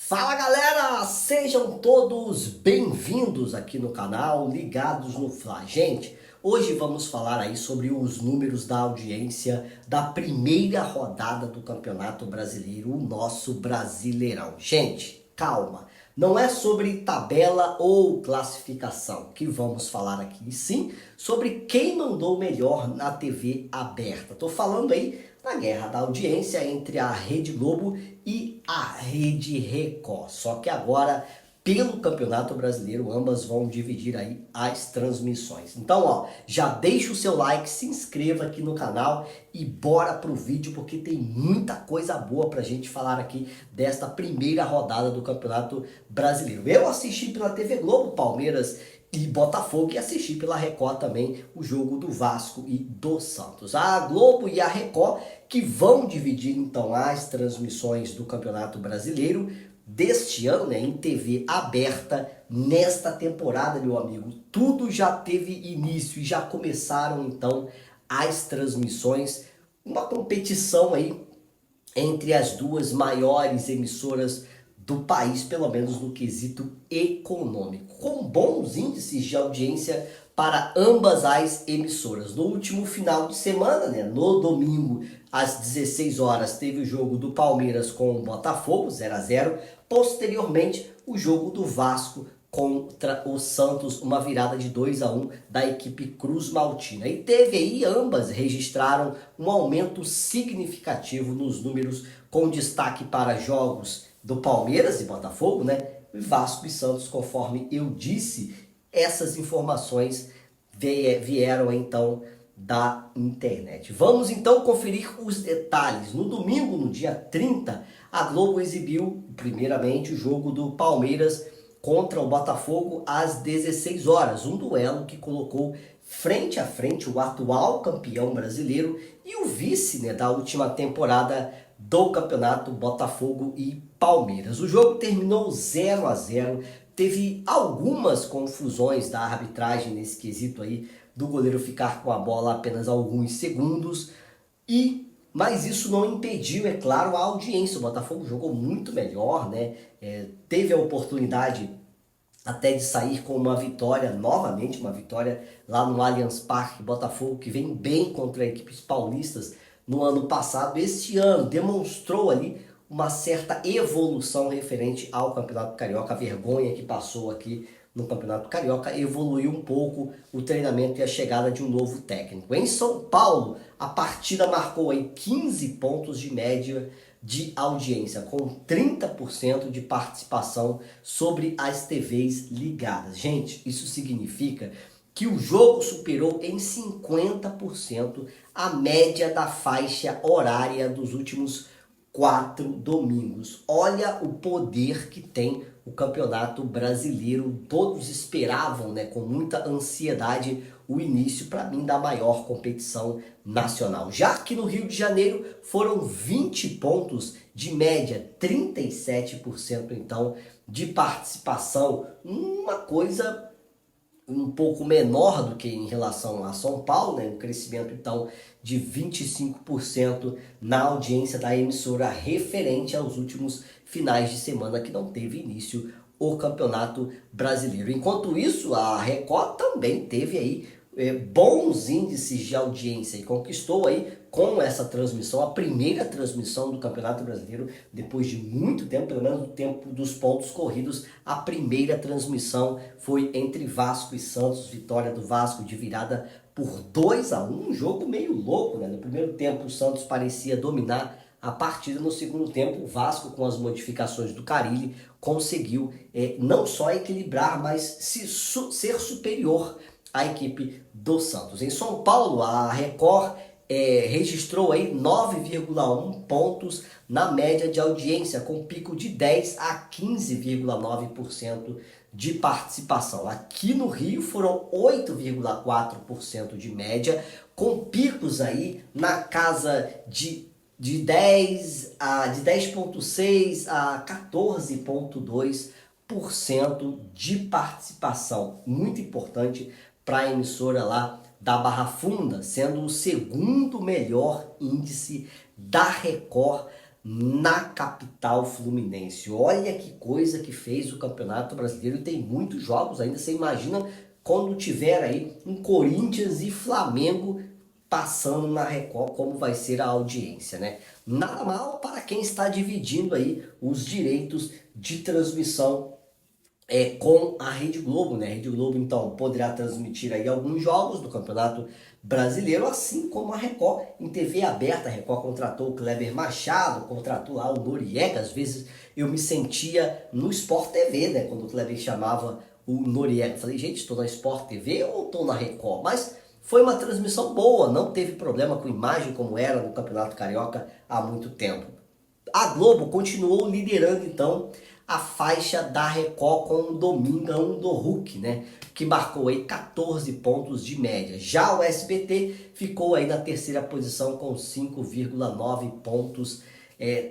Fala galera, sejam todos bem-vindos aqui no canal Ligados no Fla. Gente, hoje vamos falar aí sobre os números da audiência da primeira rodada do Campeonato Brasileiro, o nosso Brasileirão. Gente, calma, não é sobre tabela ou classificação que vamos falar aqui, sim sobre quem mandou melhor na TV aberta. Tô falando aí na guerra da audiência entre a Rede Globo e a Rede Record. Só que agora, pelo Campeonato Brasileiro, ambas vão dividir aí as transmissões. Então, ó, já deixa o seu like, se inscreva aqui no canal e bora pro vídeo, porque tem muita coisa boa pra gente falar aqui desta primeira rodada do Campeonato Brasileiro. Eu assisti pela TV Globo, Palmeiras e Botafogo, e assisti pela Record também o jogo do Vasco e do Santos. A Globo e a Record que vão dividir então as transmissões do Campeonato Brasileiro deste ano, né, em TV aberta nesta temporada, meu amigo. Tudo já teve início e já começaram então as transmissões, uma competição aí entre as duas maiores emissoras do país, pelo menos no quesito econômico, com bons índices de audiência para ambas as emissoras. No último final de semana, né, no domingo, às 16 horas, teve o jogo do Palmeiras com o Botafogo, 0-0. Posteriormente, o jogo do Vasco contra o Santos, uma virada de 2-1 da equipe Cruz Maltina. E teve aí, ambas registraram um aumento significativo nos números, com destaque para jogos do Palmeiras e Botafogo, né? Vasco e Santos, conforme eu disse, essas informações vieram então da internet. Vamos então conferir os detalhes. No domingo, no dia 30, a Globo exibiu primeiramente o jogo do Palmeiras contra o Botafogo às 16 horas, um duelo que colocou frente a frente o atual campeão brasileiro e o vice, né, da última temporada do campeonato, Botafogo e Palmeiras. O jogo terminou 0-0, teve algumas confusões da arbitragem nesse quesito aí, do goleiro ficar com a bola apenas alguns segundos, mas isso não impediu, é claro, a audiência. O Botafogo jogou muito melhor, né? Teve a oportunidade até de sair com uma vitória, novamente uma vitória lá no Allianz Parque. Botafogo que vem bem contra equipes paulistas no ano passado, este ano demonstrou ali uma certa evolução referente ao Campeonato Carioca. A vergonha que passou aqui no Campeonato Carioca evoluiu um pouco o treinamento e a chegada de um novo técnico. Em São Paulo, a partida marcou aí 15 pontos de média de audiência, com 30% de participação sobre as TVs ligadas. Gente, isso significa que o jogo superou em 50% a média da faixa horária dos últimos 4 domingos. Olha o poder que tem o Campeonato Brasileiro. Todos esperavam, né, com muita ansiedade o início, para mim, da maior competição nacional. Já que no Rio de Janeiro foram 20 pontos de média, 37% então de participação, uma coisa um pouco menor do que em relação a São Paulo, né? Um crescimento então de 25% na audiência da emissora referente aos últimos finais de semana que não teve início o Campeonato Brasileiro. Enquanto isso, a Record também teve aí bons índices de audiência e conquistou aí com essa transmissão, a primeira transmissão do Campeonato Brasileiro depois de muito tempo, pelo menos no tempo dos pontos corridos. A primeira transmissão foi entre Vasco e Santos, vitória do Vasco de virada por 2-1, um jogo meio louco, né? No primeiro tempo o Santos parecia dominar a partida, no segundo tempo o Vasco, com as modificações do Carille, conseguiu não só equilibrar, mas ser superior à equipe do Santos. Em São Paulo, a Record registrou aí 9,1 pontos na média de audiência, com pico de 10 a 15,9% de participação. Aqui no Rio foram 8,4% de média, com picos aí na casa de 10,6 a 14,2% de participação. Muito importante para a emissora lá da Barra Funda, sendo o segundo melhor índice da Record na capital fluminense. Olha que coisa que fez o Campeonato Brasileiro, e tem muitos jogos ainda. Você imagina quando tiver aí um Corinthians e Flamengo passando na Record, como vai ser a audiência, né? Nada mal para quem está dividindo aí os direitos de transmissão com a Rede Globo, né? A Rede Globo, então, poderá transmitir aí alguns jogos do Campeonato Brasileiro, assim como a Record em TV aberta. A Record contratou o Kleber Machado, contratou lá o Noriega. Às vezes eu me sentia no Sport TV, né? Quando o Kleber chamava o Noriega. Falei, gente, estou na Sport TV ou estou na Record? Mas foi uma transmissão boa, não teve problema com imagem como era no Campeonato Carioca há muito tempo. A Globo continuou liderando então a faixa da Record com o Domingão do Hulk, né? Que marcou aí 14 pontos de média. Já o SBT ficou aí na terceira posição com 5,9 pontos,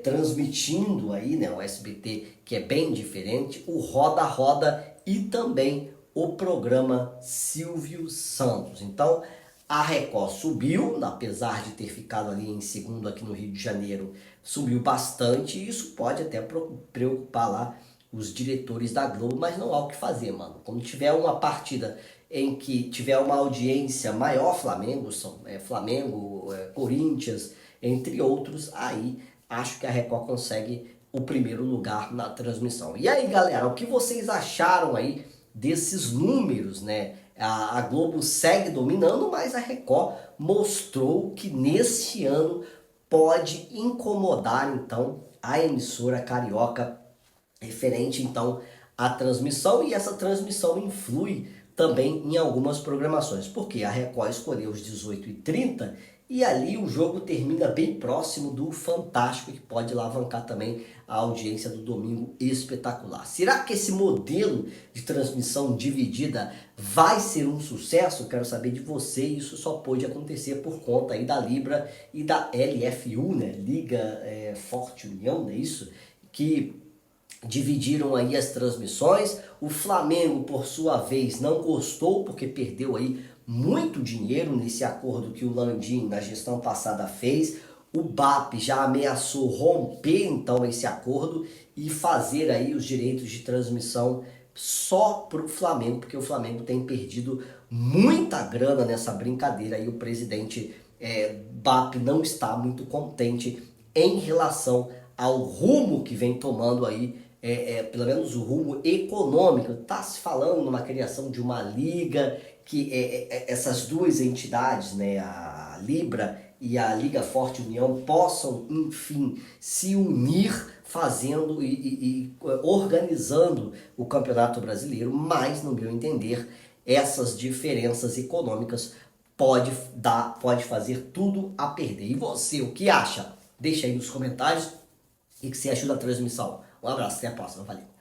transmitindo aí, né? O SBT, que é bem diferente, o Roda Roda e também o programa Silvio Santos. Então, a Record subiu, apesar de ter ficado ali em segundo aqui no Rio de Janeiro, subiu bastante, e isso pode até preocupar lá os diretores da Globo, mas não há o que fazer, mano. Quando tiver uma partida em que tiver uma audiência maior, Flamengo, Corinthians, entre outros, aí acho que a Record consegue o primeiro lugar na transmissão. E aí, galera, o que vocês acharam aí desses números, né? A Globo segue dominando, mas a Record mostrou que neste ano pode incomodar então a emissora carioca referente então à transmissão, e essa transmissão influi também em algumas programações, porque a Record escolheu os 18h30 e ali o jogo termina bem próximo do Fantástico, que pode alavancar também a audiência do Domingo Espetacular. Será que esse modelo de transmissão dividida vai ser um sucesso? Quero saber de você. Isso só pode acontecer por conta aí da Libra e da LFU, né? Liga Forte União, não é isso? Que dividiram aí as transmissões. O Flamengo, por sua vez, não gostou porque perdeu aí muito dinheiro nesse acordo que o Landim na gestão passada fez. O BAP já ameaçou romper então esse acordo e fazer aí os direitos de transmissão só para o Flamengo, porque o Flamengo tem perdido muita grana nessa brincadeira, e o presidente BAP não está muito contente em relação ao rumo que vem tomando aí, pelo menos o rumo econômico. Está se falando numa criação de uma liga, que essas duas entidades, né, a Libra e a Liga Forte União, possam, enfim, se unir, fazendo e organizando o Campeonato Brasileiro. Mas, no meu entender, essas diferenças econômicas pode fazer tudo a perder. E você, o que acha? Deixa aí nos comentários. E que você achou da transmissão. Um abraço, até a próxima, valeu.